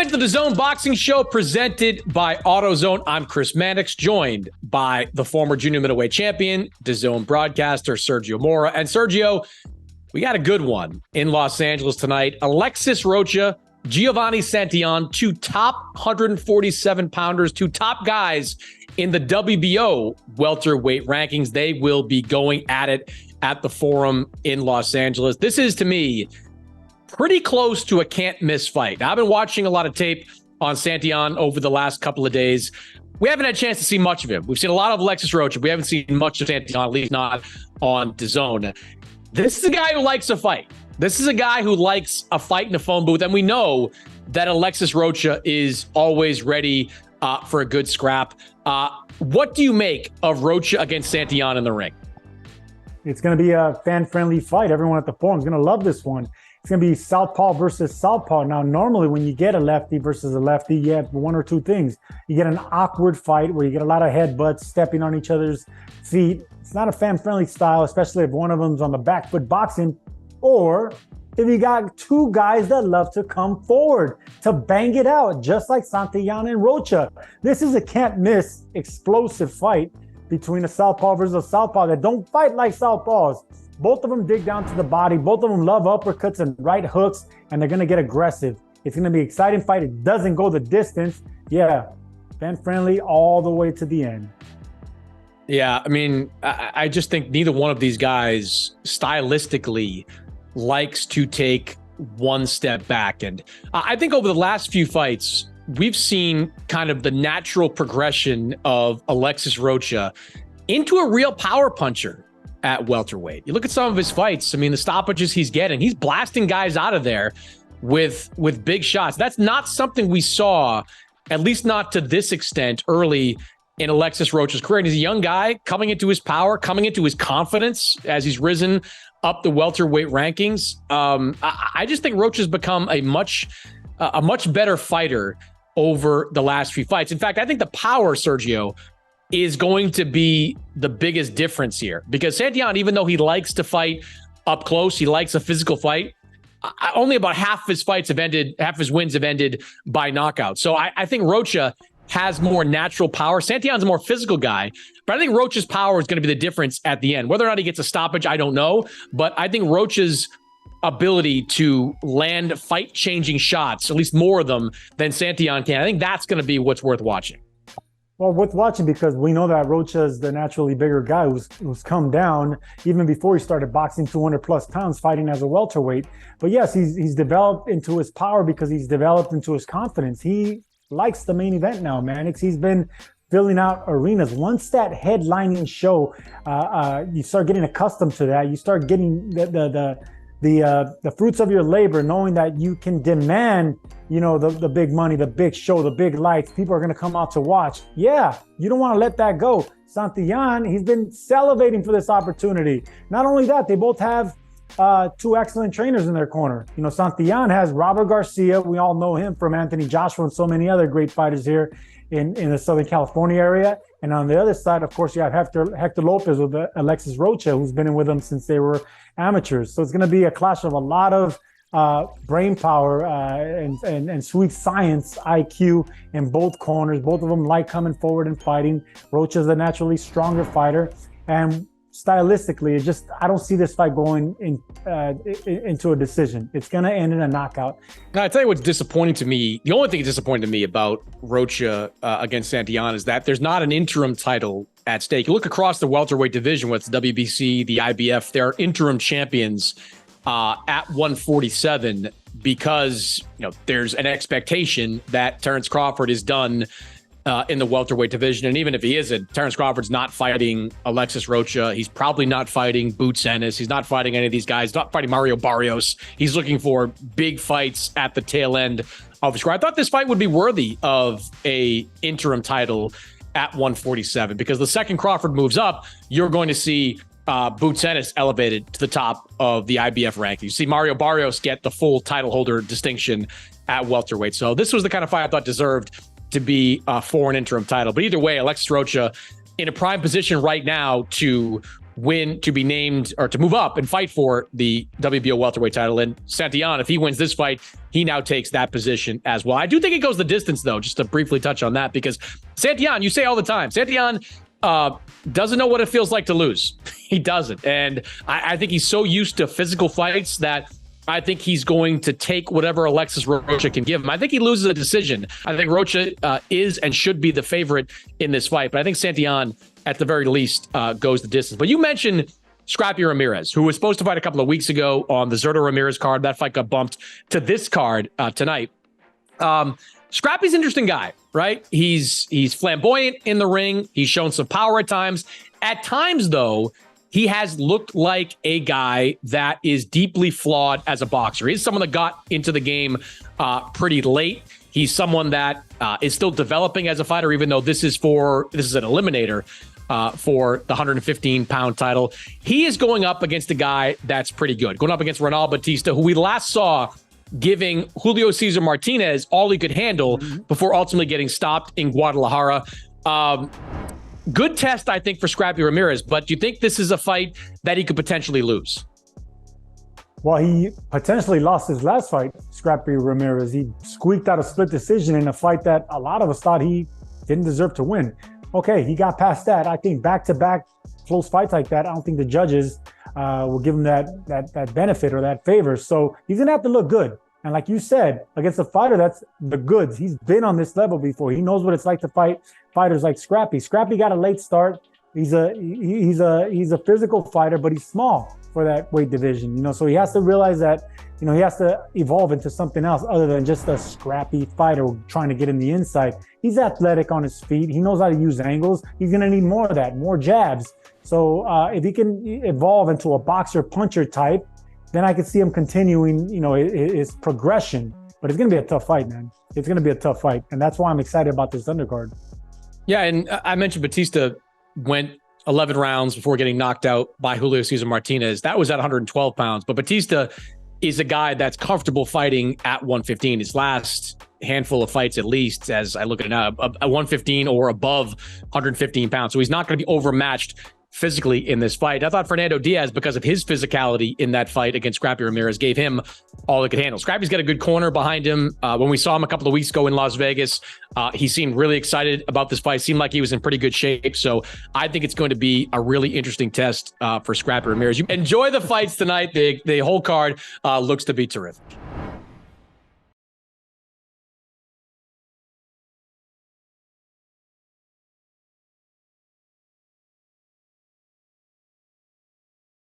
Welcome into the DAZN Boxing Show presented by AutoZone. I'm Chris Mannix, joined by the former junior middleweight champion, DAZN broadcaster Sergio Mora. And Sergio, we got a good one in Los Angeles tonight. Alexis Rocha, Giovani Santillan, two top 147 pounders, two top guys in the WBO welterweight rankings. They will be going at it at the Forum in Los Angeles. This is, to me, pretty close to a can't-miss fight. Now, I've been watching a lot of tape on Santillan over the last couple of days. We haven't had a chance to see much of him. We've seen a lot of Alexis Rocha. We haven't seen much of Santillan, at least not on DAZN. This is a guy who likes a fight. This is a guy who likes a fight in a phone booth, and we know that Alexis Rocha is always ready for a good scrap. What do you make of Rocha against Santillan in the ring? It's going to be a fan-friendly fight. Everyone at the Forum is going to love this one. It's going to be southpaw versus southpaw. Now, normally when you get a lefty versus a lefty, you have one or two things. You get an awkward fight where you get a lot of headbutts, stepping on each other's feet. It's not a fan-friendly style, especially if one of them's on the back foot boxing, or if you got two guys that love to come forward to bang it out, just like Santillan and Rocha. This is a can't-miss explosive fight between a southpaw versus a southpaw that don't fight like southpaws. Both of them dig down to the body. Both of them love uppercuts and right hooks, and they're going to get aggressive. It's going to be an exciting fight. It doesn't go the distance. Yeah, fan-friendly all the way to the end. Yeah, I mean, I just think neither one of these guys stylistically likes to take one step back. And I think over the last few fights, we've seen kind of the natural progression of Alexis Rocha into a real power puncher at welterweight. You look at some of his fights, I mean, the stoppages he's getting, he's blasting guys out of there with big shots. That's not something we saw, at least not to this extent, early in Alexis Rocha's career. And he's a young guy coming into his power, coming into his confidence as he's risen up the welterweight rankings. I just think Rocha's become a much better fighter over the last few fights. In fact, I think the power, Sergio, is going to be the biggest difference here, because Santillan, even though he likes to fight up close, he likes a physical fight, only about half his wins have ended by knockout. So I think Rocha has more natural power. Santillan's a more physical guy, but I think Rocha's power is going to be the difference at the end. Whether or not he gets a stoppage, I don't know, but I think Rocha's ability to land fight-changing shots, at least more of them than Santillan can, I think that's going to be what's worth watching. Well, worth watching because we know that Rocha is the naturally bigger guy who's come down even before he started boxing 200 plus pounds, fighting as a welterweight. But yes, he's developed into his power because he's developed into his confidence. He likes the main event now, Mannix. He's been filling out arenas. Once that headlining show, you start getting accustomed to that. You start getting the fruits of your labor, knowing that you can demand, the big money, the big show, the big lights. People are going to come out to watch. Yeah, you don't want to let that go. Santillan, he's been salivating for this opportunity. Not only that, they both have two excellent trainers in their corner. Santillan has Robert Garcia. We all know him from Anthony Joshua and so many other great fighters here in the Southern California area. And on the other side, of course, you have Hector Lopez with Alexis Rocha, who's been in with them since they were amateurs. So it's going to be a clash of a lot of brain power and sweet science IQ in both corners. Both of them like coming forward and fighting. Rocha's a naturally stronger fighter. And stylistically, I don't see this fight going into a decision. It's going to end in a knockout. Now, I tell you what's disappointing to me. The only thing that's disappointing to me about Rocha against Santillan is that there's not an interim title at stake. You look across the welterweight division, what's the WBC, the IBF, there are interim champions at 147 because there's an expectation that Terrence Crawford is done in the welterweight division. And even if he isn't, Terrence Crawford's not fighting Alexis Rocha. He's probably not fighting Boots Ennis. He's not fighting any of these guys. He's not fighting Mario Barrios. He's looking for big fights at the tail end of his career. I thought this fight would be worthy of a interim title at 147 because the second Crawford moves up, you're going to see Boots Ennis elevated to the top of the IBF rankings. You see Mario Barrios get the full title holder distinction at welterweight. So this was the kind of fight I thought deserved to be for an interim title. But either way, Alexis Rocha in a prime position right now to win, to be named or to move up and fight for the WBO welterweight title. And Santillan, if he wins this fight, he now takes that position as well. I do think it goes the distance, though, just to briefly touch on that, because Santillan, you say all the time, Santillan doesn't know what it feels like to lose. He doesn't. And I think he's so used to physical fights that I think he's going to take whatever Alexis Rocha can give him. I think he loses a decision. I think Rocha is and should be the favorite in this fight, but I think Santillan, at the very least, goes the distance. But you mentioned Scrappy Ramirez, who was supposed to fight a couple of weeks ago on the Zurdo Ramirez card. That fight got bumped to this card tonight. Scrappy's an interesting guy, right? He's flamboyant in the ring. He's shown some power at times. At times, though, he has looked like a guy that is deeply flawed as a boxer. He's someone that got into the game pretty late. He's someone that is still developing as a fighter, even though this is an eliminator for the 115-pound title. He is going up against a guy that's pretty good, going up against Ronald Batista, who we last saw giving Julio Cesar Martinez all he could handle before ultimately getting stopped in Guadalajara. Good test, I think, for Scrappy Ramirez, but do you think this is a fight that he could potentially lose? Well, he potentially lost his last fight, Scrappy Ramirez. He squeaked out a split decision in a fight that a lot of us thought he didn't deserve to win. Okay, he got past that. I think back-to-back close fights like that, I don't think the judges will give him that benefit or that favor. So he's going to have to look good. And like you said, against a fighter that's the goods. He's been on this level before. He knows what it's like to fight fighters like Scrappy. Scrappy got a late start. He's a physical fighter, but he's small for that weight division. So he has to realize that, he has to evolve into something else other than just a scrappy fighter trying to get in the inside. He's athletic on his feet. He knows how to use angles. He's going to need more of that, more jabs. So if he can evolve into a boxer puncher type, then I could see him continuing, his progression. But it's going to be a tough fight, man. It's going to be a tough fight. And that's why I'm excited about this undercard. Yeah, and I mentioned Batista went 11 rounds before getting knocked out by Julio Cesar Martinez. That was at 112 pounds. But Batista is a guy that's comfortable fighting at 115. His last handful of fights, at least, as I look at it now, a 115 or above 115 pounds. So he's not going to be overmatched physically in this fight. I thought Fernando Diaz, because of his physicality in that fight against Scrappy Ramirez, gave him all he could handle. Scrappy's got a good corner behind him. When we saw him a couple of weeks ago in Las Vegas, he seemed really excited about this fight. Seemed like he was in pretty good shape. So I think it's going to be a really interesting test for Scrappy Ramirez. You enjoy the fights tonight. The whole card looks to be terrific.